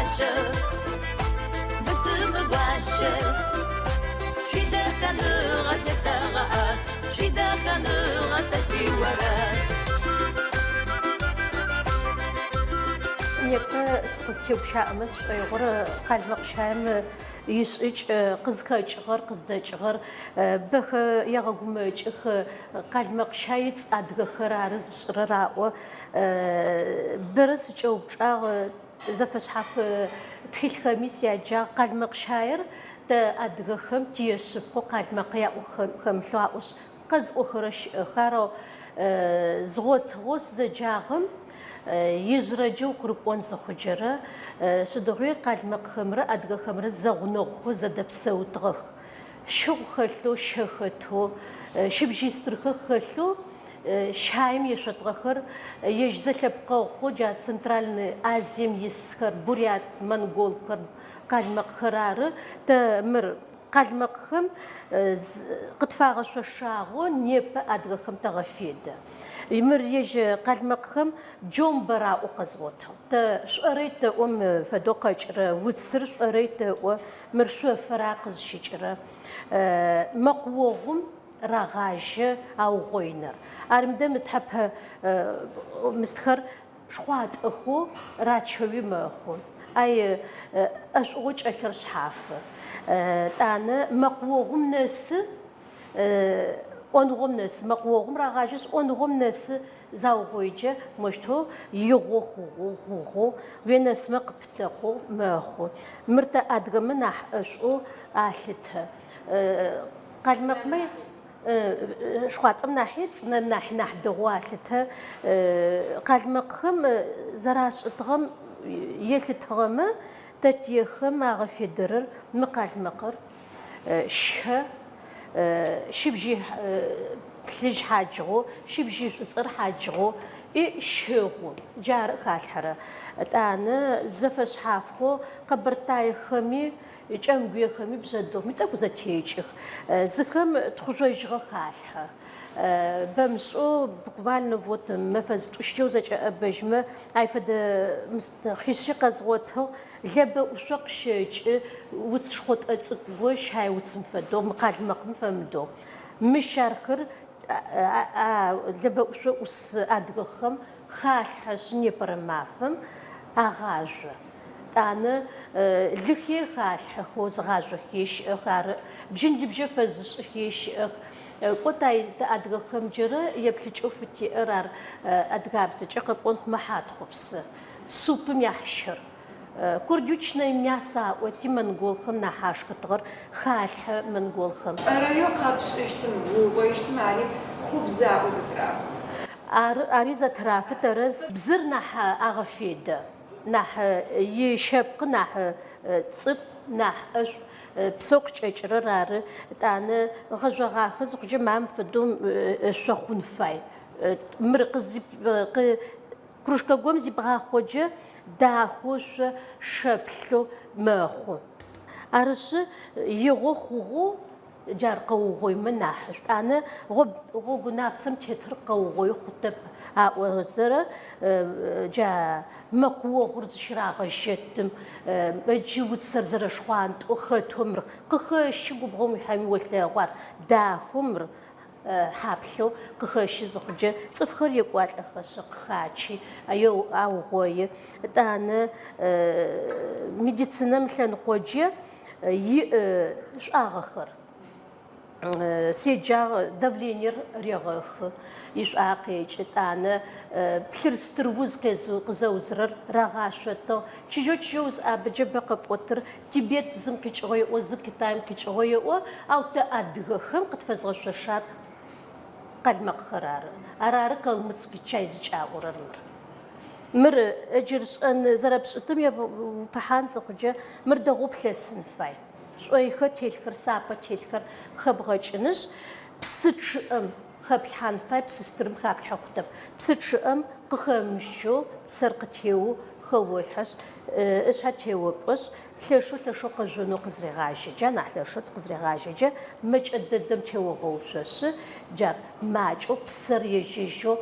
guașă, băsă-mă guașă. Și dacă nu rățetăra, și dacă nu rățetiuără. Некто спустившамыз ойгор калмакшам ишич кызкачгыр кыздачгыр бэх ягагумычх калмакшайц адгахыр арыз шрырао бирс чоупчаг зафашхаф тхил комиссияжа калмакшайр та адгахым тиешипко калмакя ухымлаус кыз ухрыш харо зготгос зажагым يجرجو قرقون سخجرة سدغي قلمق خمرة أدغ خمرة زغنوخ زدب سوتغخ شو خلو شختو شبجيسترخ خلو شايم يشتغخر يجزل بقوخو جات سنترالن آزيم يسخر بوريات منغول خر قلمق خرارة تمر قلمق خم قد فاغش الشاغو نيب أدغ خم تغفيد يمر يج قلمقهم جون براء قزوتهم تا شريت فدوقج وتسر شريت مرشو فراقز شجرة مقوهم رغاج أو غينر أرمدم تحب مستخر شخوات أخو راتشوي ما أخو أي أشوج أشر شحاف أنا مقوهم ناس أنغم ناس مقوغم راجس أنغم ناس زاوجة مشتو يغوخو وناس مقبتقو ماخو مرتا أدغم نح أشو أهلتها قال مقمي شخات أم ناحيت ناحي دغوالتها قال مقخم زراش أتغم يلتغم تتيخم أغفي درر مقال مقر شه شبجي تلج حاجغو شبجي صر حاجغو شهو جار خالحرة أنا زفش حافخو قبرتاي خمي جنبي خمي بزدو متاكو زتيجخ زخم تخرجغ خالحة بمسو بقبال نفوت مفزت وشجوزة بجمة عايفد مستخيشي قزغوتها لبا وشق شيج وتشخط أتصبوش هاي وتسنفدو مقال مقم فمدو مش شارخر لبا وشق أدغخم خال حسني برمافم أغاج أنا لكي خال حخوز غاج هيش أخار بجندي بجفز هيش قطعي أدغخم جرا يبلج أفتي أرار أدغابس جاقب أنخ محات خبس سوبم يحشر كردوشنا يمياسا وتي منقولخم نحاش خطغر خالح منقولخم أرايو قابش اشتم ويشتم علي خبزة وزتراف أري زتراف ترز بزر نح أغفيد نح يشبق نح تصب نح بسوق شجرة رار تانا غجرة خزق جمام فدوم شخون فاي مرقزي كروشكا قومزي بغا خوجة داخوش شبلو ماخو أرش يغو خوغو جار قوغوي مناحش أنا غو نابسم تيتر قوغوي خطب وزرة جا مقوى غرز شراغ الجتم بجي وتسرزر شوانت وخاتهم قخش بغوم يحامي والثاغوار داخمر حابلو قخش زخجة تفخر يقوات أخش قخاتشي أيو أو غوي تانا ميديسنا مثلا قوجي آخر سيجار دافلينير ريغخ يش عاقيج تانا بلرستروز قزوزرر راغاشتو تشجوز أبجب قبوتر تبيت زم كيشغوي وزك تايم كيشغوي أو تأدغخم قد فزغش الشار قلمق خرار أرار كلمتسك تشايز جاورر مر أجرس أن زربس أتم يا بحان سقجة مر دغوب لسن فاي شوي ختيل خر سابة تيل خر خبغج إنش بسش خبل حان فاي بسسترم خبل حقتب بسش قخمشو بسرقتيو خولحش إشهاتيوبش لشو قجنو قزري غاشي جا نحلشو قزري غاشي جا مج أددم تيوغوشش جار ماجو بسر يجيجو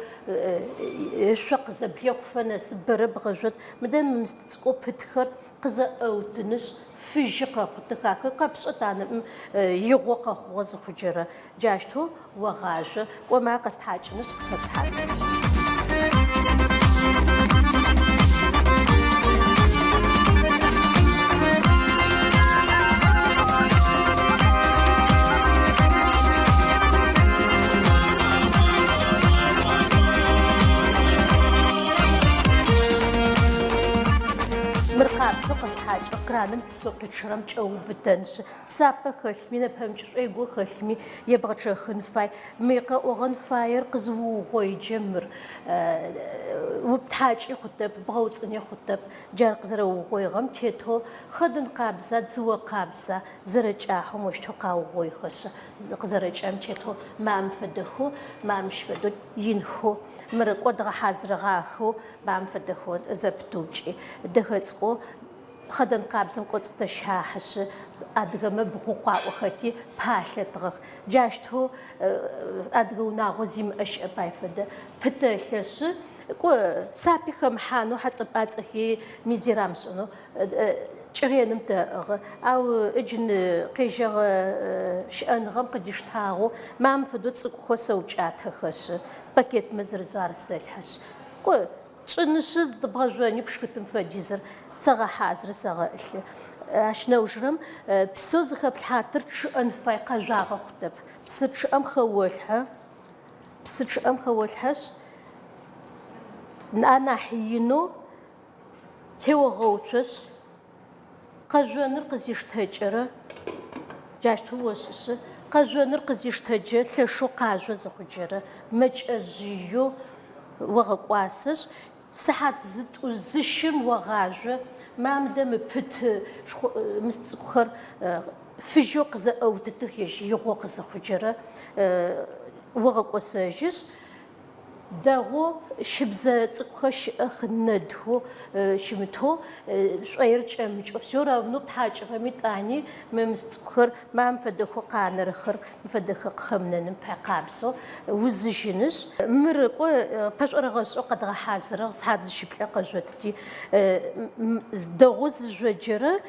شق زبيخ فنس برب غجد مدام مستقو بتخر قزا أوتنش فيجقة خدكاك قبس أتانا يغوق خوز خجرة جاشتو وغاجة وما قصد حاجنش قصد حاجنش قصد حاجة قرانم بسوق تشرم جو بدنش سابة خلمي نبهم شريقو خلمي يبغى تشخن فاي ميقا أغن فاير قزوو غوي جمر وبتحاج يخطب بغوت إني خطب جار قزرو غوي غم تيتو خدن قابزة زوا قابزة زرج أحم وشتو قاو غوي خش قزرج أم تيتو ما مفدهو ما مش فدو ينهو مرق ودغ حازر غاخو ما مفدهو زبطوجي دهتسقو خدن قابزم قدس تشاحش أدغم بغوقا وختي بحالتغخ جاشتو أدغو ناغوزيم أشأباي فده بتلش كو سابي خمحانو حتى باتخي ميزيرامسونو تشرينم تاغ أو إجن قيجر شأنغم قديش تاغو ما مفدو تسقو سوجاتخش باكيت مزرزار السلحش كو تشنشز دبغجواني بشكتم فديزر سغا حازر سغا إلي عشنا وجرم بسوز خب الحاتر تشأن فايقا جاغا خطب بس تشأم خوالحة بس تشأم خوالحش أنا حينو تيو غوتش قجوانر قزيش تهجرة جاشت هو شش قجوانر قزيش تهجر لشو قاجو زخجرة مج أزيو وغقواسش ساعات زت وزشم وغاجة ما مدام بت مستقر فيجو قز أو تتخيش يغو قز خجرة وغقواسجش داغو شبزة تقخش أخندهو شمتهو شويرج أمج أفسورة ونوب حاجة غميتاني ما مستقر ما مفدخو قانر خر مفدخ خمنن بقابسو وزجنش مرقو باش أرغس قد غحازر صحاد الشبلة قجوتتي داغو زجرة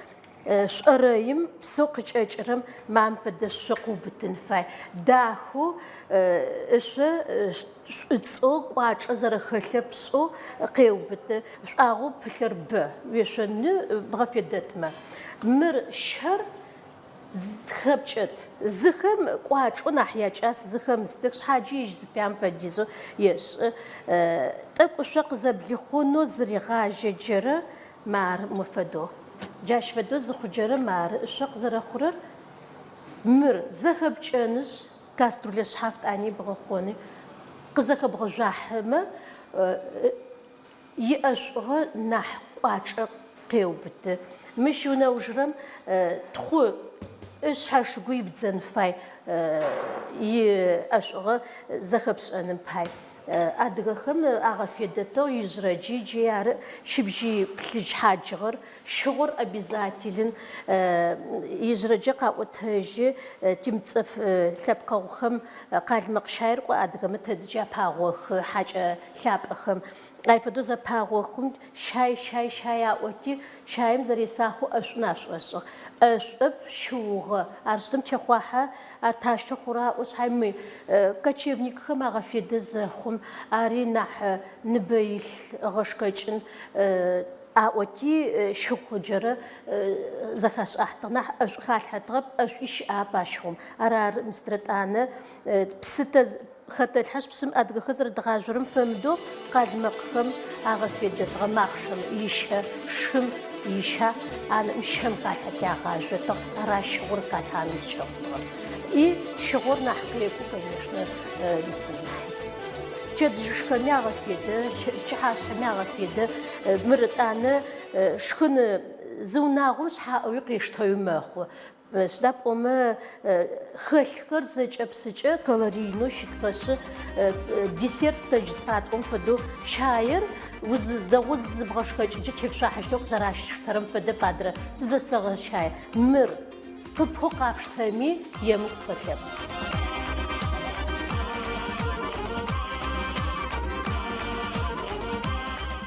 شرايم سوق أجرم ما مفدش سوق بتنفع داخو إيش تسوق واج أزر خلب سو قيوبته أغو بخرب ويشن بغفيدت ما مر شهر خبشت زخم واج وناحية جاس زخم استكش حاجيج زبيام فديزو يش تبقى شق زبلي خونو زريغاج جرة مار مفدو جاش فدو زخجرة مار شق زر خرر مر زخب جانش كاسترولش حافت أني بغخوني قزخ بغجاحمة يأشغ نح قاچ قيوبت مشونا وجرم تخو إيش هاشقوي بتزنفاي يأشغ زخبس أنا بهاي أدرخم أعرفيدتو يزرجي جيار شبجي بلج حاجر شغر أبيزاتيلن يزرجي قاوتهجي تمتف ثبقوخم قال مقشير وأدرخم تدجا باغوخ حاجة ثابخم عارفة زا باغوخم شاي أوتي شايم زري ساخو أشناش أشغ أشب شوغ أرستم تخواها أرتاش تخورا أصحابي كتشيفنيك خم أعرفيد زخم أرينح نبيل غشكجن أوتي شخجرة زخاش أحتنا خال حتغب أشيش أباشهم أرار مسترد أنا بستة خطر الحش بسم أدري خزر دغاجرم فمدو قاد مقخم أعرفيد غماخشم يشها شم يشها أنا مشهم قال حتى غاجرة أرا شغل قال هامس شغل شغل نحكيكو كنيشنا مستناحي جدش خمياغ فيده شحاش خمياغ فيده مرت أنا شخن زوناغوش حاوي قيشتوي ماخو Сдапӏомэ хэлъхэр зэкӏэпсыкӏэ калорийно щытфэшъы десерт тэдж сфатӏом фэдэу чаер дэгъу зыбгъэшхэкӏыкӏэ тепшъуахьыщтэу къызэращтэрэм фэдэ падрэ тызэсэгъэ чай. Мыр пыпхъо къапштэми емыкӏу хэлъэп.